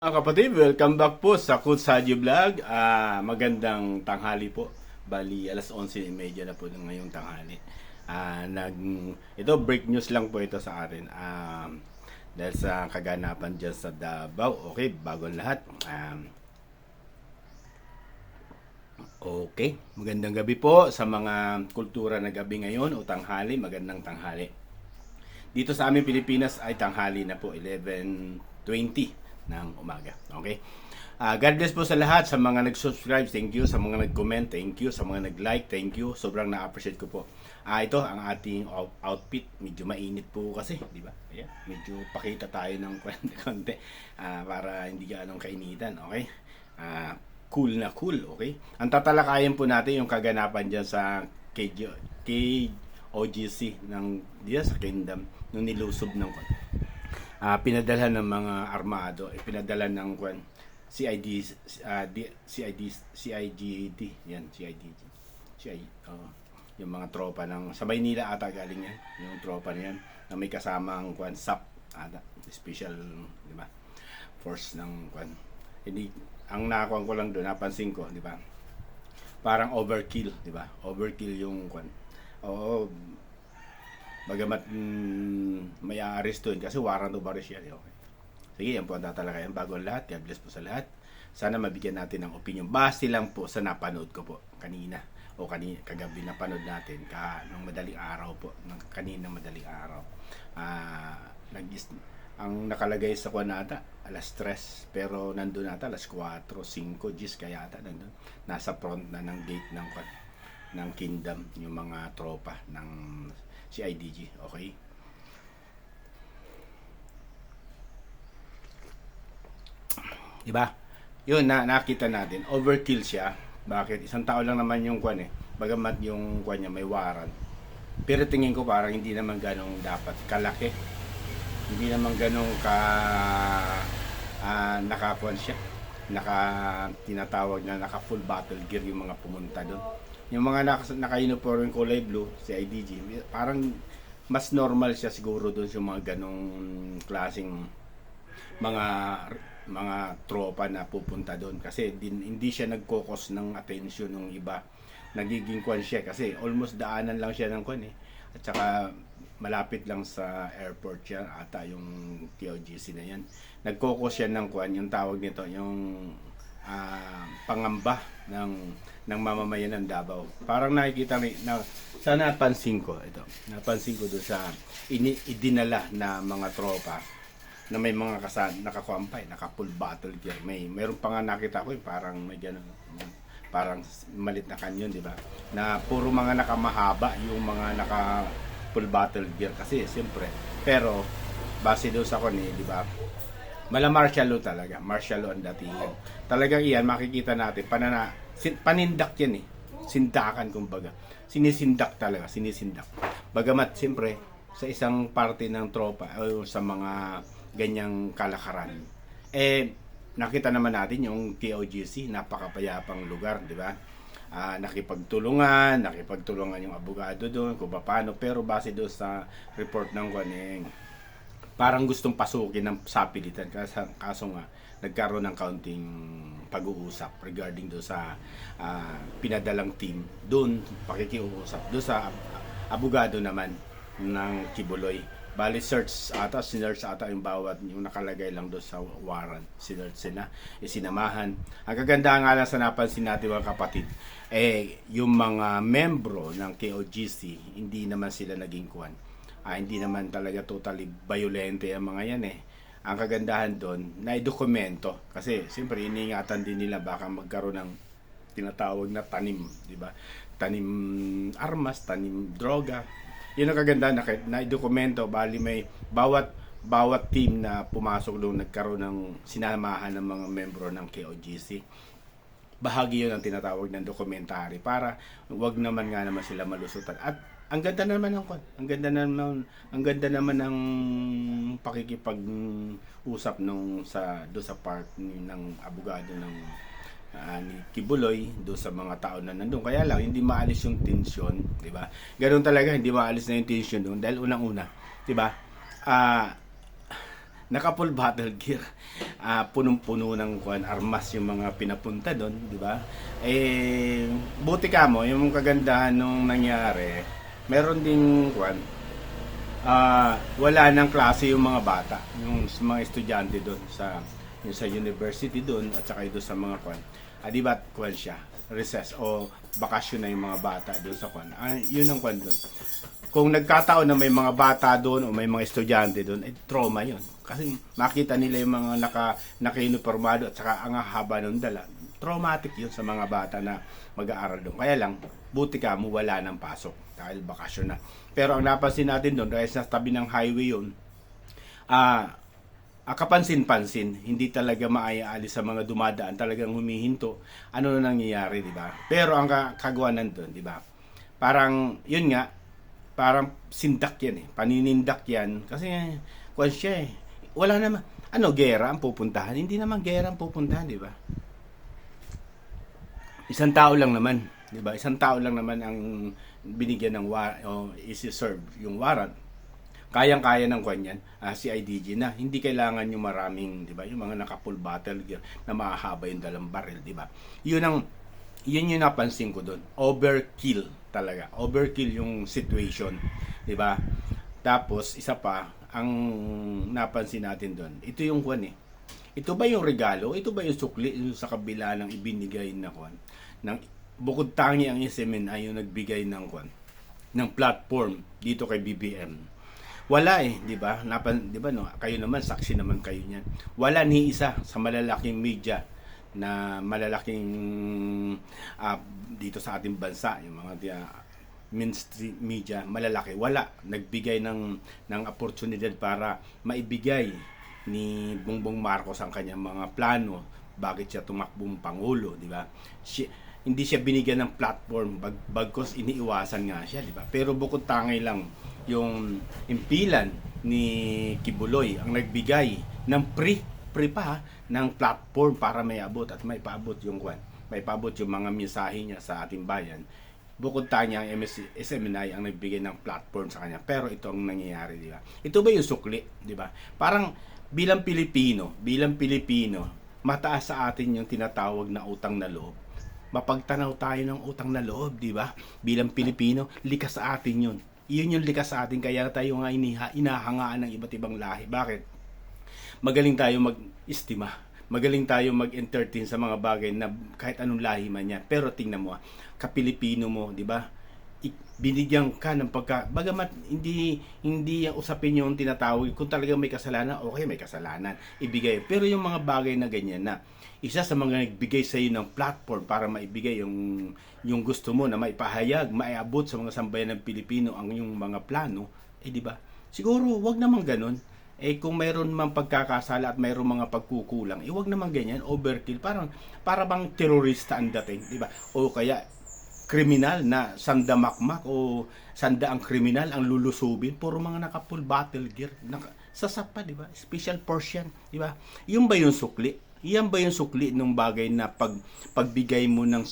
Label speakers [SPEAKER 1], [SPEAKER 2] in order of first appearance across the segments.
[SPEAKER 1] Mga kapatid, welcome back po sa Kutsadyo Vlog. Magandang tanghali po. Bali, alas 11:30 na po ngayong tanghali. Ito, break news lang po ito sa atin. Dahil sa kaganapan dyan sa Davao. Okay, bago ang lahat. Okay, magandang gabi po sa mga kultura na gabi ngayon o tanghali. Magandang tanghali. Dito sa amin Pilipinas ay tanghali na po, 11:20 ng umaga. Okay? God bless po sa lahat, sa mga nag-subscribe, thank you. Sa mga nag-comment, thank you. Sa mga nag-like, thank you. Sobrang na-appreciate ko po. Ito ang ating outfit. Medyo mainit po kasi, di ba? Ayan, medyo pakita tayo ng konti para hindi ganong kainitan. Okay? Cool na cool. Okay? Ang tatalakayan po natin yung kaganapan dyan sa KOGC ng diyan sa Kingdom nung nilusob ng pinadala ng mga armado, pinadala ng CIGD, yan, yung mga tropa ng sa Maynila ata galing yan, yung tropa niyan na may kasamang SAP ata, special, di ba? Force ng hindi, ang nakakuha ko lang doon, napansin ko, di ba? Parang overkill, di ba? Overkill yung Oo, bagamat may aarestuin kasi warrant of arrest yan. Okay. Sige, yan po ang tatalakayan bago ang lahat. God bless po sa lahat. Sana mabigyan natin ng opinion. Base lang po sa napanood ko po kanina o kagabi napanood natin nung madaling araw po. Kanina madaling araw. Ang nakalagay sa nata alas 3 pero nandun nata alas 4, 5 G's kaya ata nandun. Nasa front na ng gate ng Kingdom yung mga tropa ng CIDG. Okay? Diba? Yun, nakita natin. Overkill siya. Bakit? Isang tao lang naman yung Bagamat yung niya may warrant. Pero tingin ko parang hindi naman ganong dapat kalaki. Hindi naman ganong nakakuan siya. Tinatawag na naka full battle gear yung mga pumunta doon. Yung mga naka-uniform kulay blue, CIDG, parang mas normal siya siguro doon sa mga ganong klaseng mga tropa na pupunta doon kasi hindi siya nagkokos ng attention ng iba. Nagiging siya kasi almost daanan lang siya ng at saka malapit lang sa airport siya ata yung KOGC na yan. Nagkokos siya ng yung tawag nito, yung pangamba ng mamamayan ng Davao. Parang nakikita sa napansin ko doon sa idinala na mga tropa na may mga nakakuampay, naka full battle gear. Mayroon pa nga nakita ko parang may ganun, parang malit na kanyon, di ba? Na puro mga nakamahaba yung mga naka full battle gear kasi siyempre. Pero base doon sa di ba? Mala martial law talaga. Martial law ang datingan. Talagang iyan, makikita natin. Panindak yan Sindakan kumbaga. Sinisindak talaga. Sinisindak. Bagamat, siyempre, sa isang parte ng tropa o sa mga ganyang kalakaran, nakita naman natin yung KOGC, napakapayapang lugar, di ba? Nakipagtulungan yung abogado doon, kung paano. Pero base doon sa report ng parang gustong pasukin ng sapilitan kaso nga nagkaroon ng kaunting pag-uusap regarding do sa pinadalang team doon, pakikiusap do sa abogado naman ng Kibuloy. Bali sinerch ata yung bawat yung nakalagay lang do sa warrant, sinerch sila, isinamahan. Ang kagandahan nga lang sa napansin natin mga kapatid, yung mga membro ng KOGC hindi naman sila naging hindi naman talaga totally violente ang mga yan Ang kagandahan doon, naidokumento. Kasi siyempre iniingatan din nila baka magkaroon ng tinatawag na tanim, di ba? Tanim armas, tanim droga. Yun ang kagandahan, naidokumento. Bali may bawat team na pumasok doon nagkaroon ng sinamahan ng mga membro ng KOGC. Bahagi yun ang tinatawag ng dokumentary para wag naman sila malusutan. At ang ganda naman ng pakikipag-usap do sa part ng abogado ni Kibuloy do sa mga tao na nandoon. Kaya lang hindi maalis yung tension, di ba? Ganoon talaga, hindi maalis na yung tension doon dahil unang-una, di ba? naka full battle gear. Punong-puno ng armas yung mga pinapunta doon, di ba? Buti ka mo, yung kagandahan nung nangyari, meron ding wala nang klase yung mga bata, yung mga estudyante doon sa university doon at saka doon sa mga di ba siya recess o bakasyon na yung mga bata doon sa yun ang doon. Kung nagkataon na may mga bata doon o may mga estudyante doon, trauma yun. Kasi makita nila yung mga naka-uniformado at saka ang haba ng dala. Traumatic yun sa mga bata na mag-aaral doon. Kaya lang, buti ka mo wala ng pasok dahil bakasyon na. Pero ang napansin natin doon, dahil sa tabi ng highway yun, kapansin-pansin, hindi talaga maayaalis sa mga dumadaan, talagang humihinto. Ano na nangyayari, di ba? Pero ang kagawanan doon, di ba? Parang, yun nga, parang sindak yan paninindak yan. Kasi, siya wala naman, gera ang pupuntahan? Hindi naman gera ang pupuntahan, di ba? Isang tao lang naman, di ba? Isang tao lang naman ang binigyan ng isi-serve yung warrant. Kayang-kaya ng yan, si IDG na. Hindi kailangan yung maraming, di ba? Yung mga naka-full battle gear na mahahaba yung dalang baril, di ba? Yun yung napansin ko doon. Overkill talaga. Overkill yung situation, di ba? Tapos, isa pa, ang napansin natin doon, ito yung ito ba yung regalo? Ito ba yung sukli sa kabila ng ibinigay na ng bukod tangi ang SMNI yung nagbigay ng ng platform dito kay BBM. Wala di ba? Di ba no? Kayo naman saksi naman kayo niyan. Wala ni isa sa malalaking media na malalaking dito sa ating bansa, yung mga mainstream media malalaki, wala nagbigay ng oportunidad para maibigay ni Bongbong Marcos ang kanyang mga plano, bakit siya tumakbong pangulo, di ba? Hindi siya binigyan ng platform, bagkos iniiwasan nga siya, di ba? Pero bukod tangay lang yung impilan ni Kibuloy ang nagbigay ng free pa ng platform para may abot at may paabot yung mga mensahe niya sa ating bayan. Bukod tanya ang SMNI ang nagbigay ng platform sa kanya. Pero ito ang nangyayari, di ba? Ito ba yung sukli, di ba? Parang bilang Pilipino, mataas sa atin yung tinatawag na utang na loob. Mapagtanaw tayo ng utang na loob, di ba? Bilang Pilipino, likas sa atin yun. Iyon yung likas sa atin, kaya tayo nga inahangaan ng iba't ibang lahi. Bakit? Magaling tayo mag-estima. Magaling tayo mag-entertain sa mga bagay na kahit anong lahi man yan. Pero tingnan mo, kapilipino mo, di ba? Binigyan ka ng bagamat hindi yung usapin yung tinatawag, kung talaga may kasalanan, okay, may kasalanan, ibigay. Pero yung mga bagay na ganyan na, isa sa mga nagbigay sa iyo ng platform para maibigay yung gusto mo na maipahayag, maiabot sa mga sambayan ng Pilipino ang yung mga plano, di ba? Siguro, wag naman ganun. Kung mayroon mang pagkakasala at mayroon mga pagkukulang, wag naman ganyan, overkill, para bang terorista ang dating, di ba? O kaya kriminal na sandamakmak o sanda ang kriminal ang lulusubin, puro mga naka-full battle gear, sasapa, di ba? Special portion, di ba? Yung ba yung sukli? Iyan ba yung sukli ng bagay na pagbigay mo ng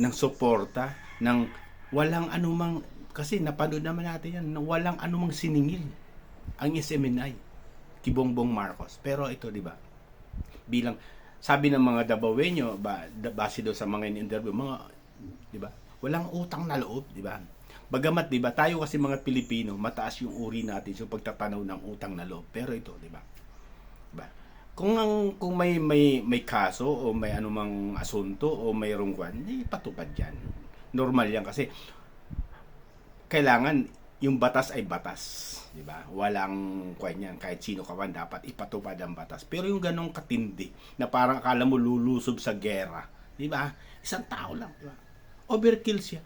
[SPEAKER 1] suporta ng walang anumang, kasi napanood naman natin yan, walang anumang siningil ang SMNI kay Bongbong Marcos. Pero ito, di ba? Bilang sabi ng mga Dabawenyo, base daw sa mga in-interview, di ba? Walang utang na loob, di ba? Bagamat, di ba, tayo kasi mga Pilipino, mataas yung uri natin sa pagtatanaw ng utang na loob. Pero ito, di ba? Diba? Kung may kaso o may anumang asunto o mayroong patupad yan. Normal yan kasi kailangan yung batas ay batas, di ba? Walang yan, kahit sino ka man dapat ipatupad ang batas. Pero yung ganong katindi na parang akala mo lulusob sa gera, di ba? Isang tao lang, di ba? Overkill siya.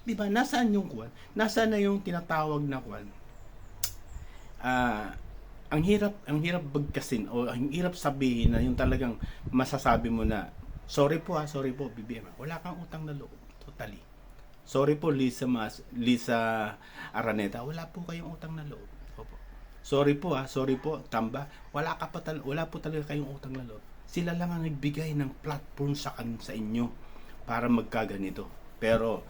[SPEAKER 1] Di ba? Nasaan yung Nasaan na yung tinatawag na ang hirap bagkasin o ang hirap sabihin na yung talagang masasabi mo na sorry po BBM, wala kang utang na loob, totally. Sorry po Lisa Araneta, wala po kayong utang na loob. Opo. Sorry po Tamba, wala po talaga kayong utang na loob. Sila lang ang nagbigay ng platform sa inyo para magkaganito. Pero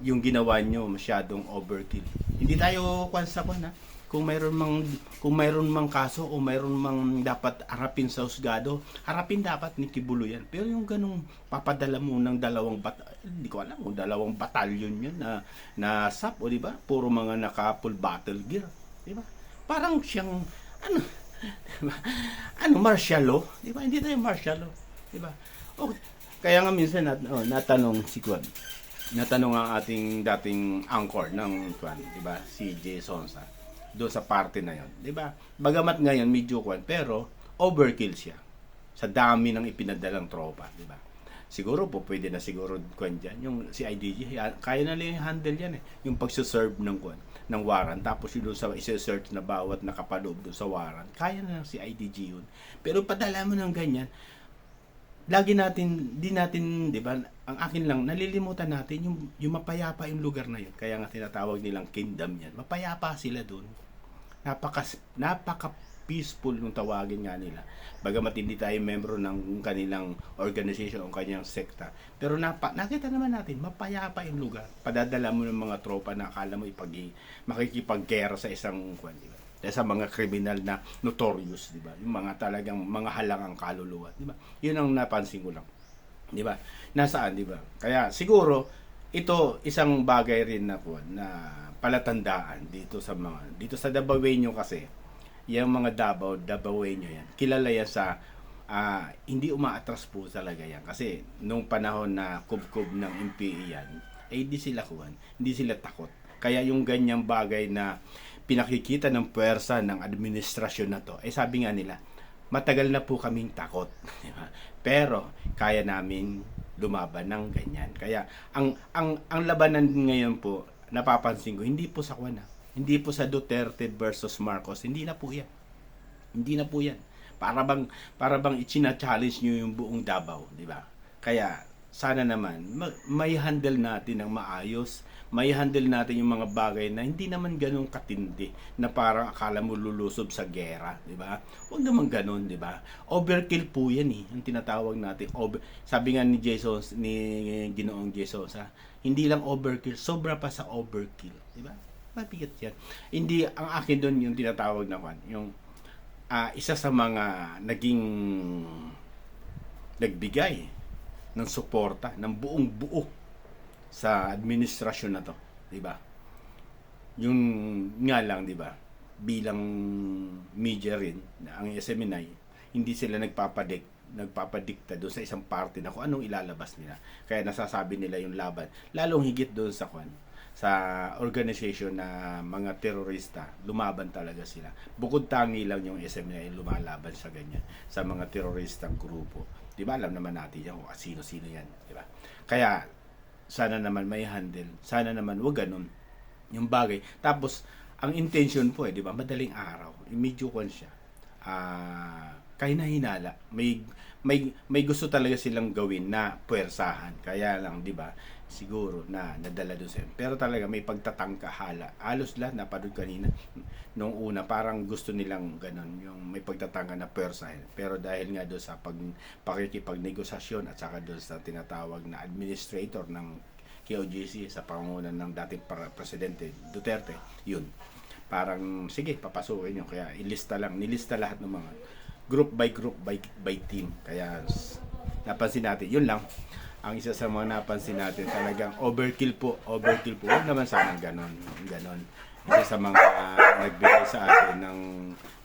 [SPEAKER 1] yung ginawa nyo masyadong overkill. Hindi tayo kung mayroon mang kaso o mayroon mang dapat harapin sa husgado, harapin dapat ni Kibuloy yan. Pero yung ganung papadala mo ng hindi ko alam kung dalawang batalyon yun na SAP, o di ba? Puro mga naka full battle gear, di ba? Parang siyang ano, diba? Martial law, di ba? Hindi tayo martial law, di ba? Okay. Kaya nga minsan natanong si Kwan. Natanong ang ating dating anchor ng Kwan, di ba? Si Jay Sonsa. Doon sa party na 'yon, di ba? Bagamat ngayon medyo Kwan, pero overkill siya sa dami ng ipinadalang tropa, di ba? Siguro po pwede na siguro Kwan diyan, yung si IDG, kaya na lang handle yan yung pagse-serve ng Kwan, ng warrant, tapos yun sa i-search na bawat nakapaloob doon sa warrant, kaya na lang si IDG yun. Pero padala mo ng ganyan, di natin, di ba, ang akin lang, nalilimutan natin yung mapayapa yung lugar na yun. Kaya nga tinatawag nilang kingdom yan. Mapayapa sila doon. Napaka peaceful nung tawagin nga nila. Bagamat hindi tayo membro ng kanilang organization o kanyang sekta. Pero nakita naman natin, mapayapa yung lugar. Padadala mo ng mga tropa na akala mo makikipaggera sa isang kwan, di ba? Sa mga kriminal na notorious, di ba? Yung mga talagang mga halangang kaluluwa, di ba? Yun ang napansin ko lang. Di ba? Nasaan, di ba? Kaya siguro ito isang bagay rin na palatandaan dito sa Dabawenyo kasi. Yung mga Dabawenyo yan. Kilala yan sa hindi umaatras po talaga yan. Kasi nung panahon na kubkob ng MPE yan, hindi sila takot. Kaya yung ganyang bagay na pinakikita ng puwersa ng administrasyon na to, sabi nga nila, matagal na po kaming takot. Pero kaya namin lumaban ng ganyan. Kaya ang labanan ngayon po, napapansin ko, hindi po sa hindi po sa Duterte versus Marcos, hindi na po yan. Para bang ichina-challenge nyo yung buong Davao, di ba? Kaya sana naman may handle natin ng maayos, may handle natin yung mga bagay na hindi naman ganun katindi na parang akala mo lulusob sa gera, di ba? Huwag naman ganun, di ba? Overkill po yan ang tinatawag natin. Sabi nga ni Ginoong Jesus, hindi lang overkill, sobra pa sa overkill, di ba? Mabigat yan. Hindi, ang akin doon yung tinatawag na yung isa sa mga nagbigay ng suporta ng buong buo sa administrasyon na to, di ba? Yung nga lang, di ba? Bilang media rin, ang SMNI, hindi sila nagpapadikta doon sa isang party na kung anong ilalabas nila. Kaya nasasabi nila yung laban. Lalong higit doon sa organization na mga terorista, lumaban talaga sila. Bukod tangi lang yung SMNI lumalaban sa ganyan, sa mga teroristang grupo. Di ba? Alam naman natin yan kung sino-sino yan. Di ba? Kaya, sana naman may handle. Sana naman wag ganun yung bagay. Tapos, ang intention po di ba? Madaling araw. Medyo siya. Kahina-hinala. May gusto talaga silang gawin na puwersahan. Kaya lang, di ba? Siguro na nadala doon sa pero talaga may pagtatangka halos lahat napanood kanina nung una parang gusto nilang ganun yung may pagtatangka na puwersahin pero dahil nga doon sa pakikipagnegosasyon at saka doon sa tinatawag na administrator ng KOJC sa pangunan ng dating presidente Duterte yun parang sige papasukin nyo kaya nilista lahat ng mga group by team kaya napansin natin yun lang ang isa sa mga napansin natin talagang overkill po huwag naman sana ganon isa sa mga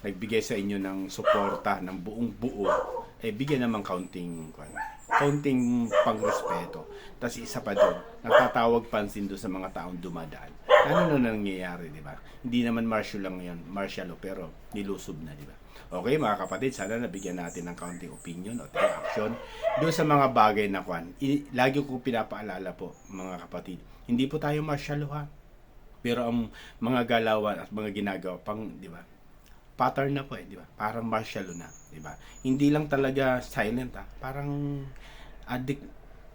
[SPEAKER 1] nagbigay sa inyo ng suporta ng buong buo bigyan naman counting pangrespeto tapos isa pa doon natatawag pansin doon sa mga taong dumadaan ano na nangyayari di ba hindi naman martial lang yan martial pero nilusob na di ba. Okay mga kapatid, sana nabigyan natin ng counting opinion o action doon sa mga bagay na lagi ko pinapaalala po mga kapatid, hindi po tayo martial law pero ang mga galawan at mga ginagawa di ba? Pattern na po di ba? Parang martial law na, di ba? Hindi lang talaga silent parang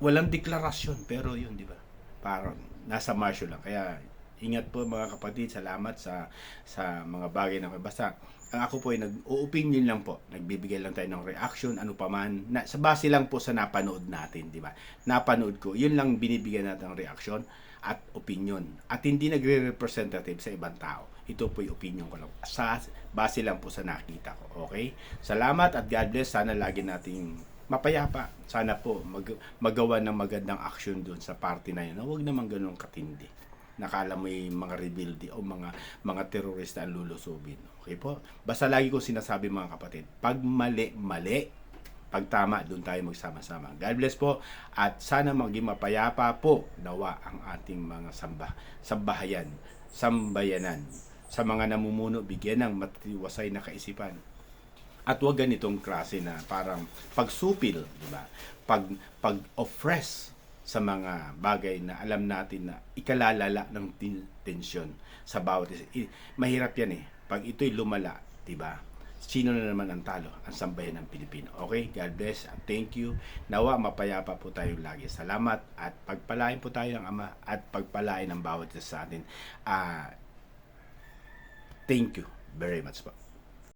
[SPEAKER 1] walang deklarasyon pero yun, di ba? Parang nasa martial lang. Kaya ingat po mga kapatid, salamat sa mga bagay na basta ang ako po ay nag-o-opinion lang po. Nagbibigay lang tayo ng reaction, ano pa man. Sa base lang po sa napanood natin, di ba? Napanood ko, yun lang binibigyan natin ng reaction at opinion. At hindi nagre-representative sa ibang tao. Ito po yung opinion ko lang. Base lang po sa nakita ko. Okay? Salamat at God bless. Sana lagi nating mapayapa. Sana po magawa ng magandang action doon sa party na yun. Huwag naman ganun katindi. Nakala mo yung mga rebelde o mga terorista ang lulusubin. Okay po? Basta lagi ko sinasabi mga kapatid, pag mali, mali. Pag tama, doon tayo magsama-sama. God bless po at sana maging mapayapa po nawa ang ating mga sambayanan. Sa mga namumuno, bigyan ng matiwasay na kaisipan. At huwag ganitong klase na parang pagsupil, di ba? Pag-oppress sa mga bagay na alam natin na ikalalala ng tensyon sa bawat isa. Mahirap yan eh. Pag ito'y lumala, di ba? Sino na naman ang talo? Ang sambayan ng Pilipino. Okay? God bless and thank you. Nawa, mapayapa po tayo lagi. Salamat at pagpalain po tayo ng Ama at pagpalain ng bawat isa sa atin. Thank you very much po.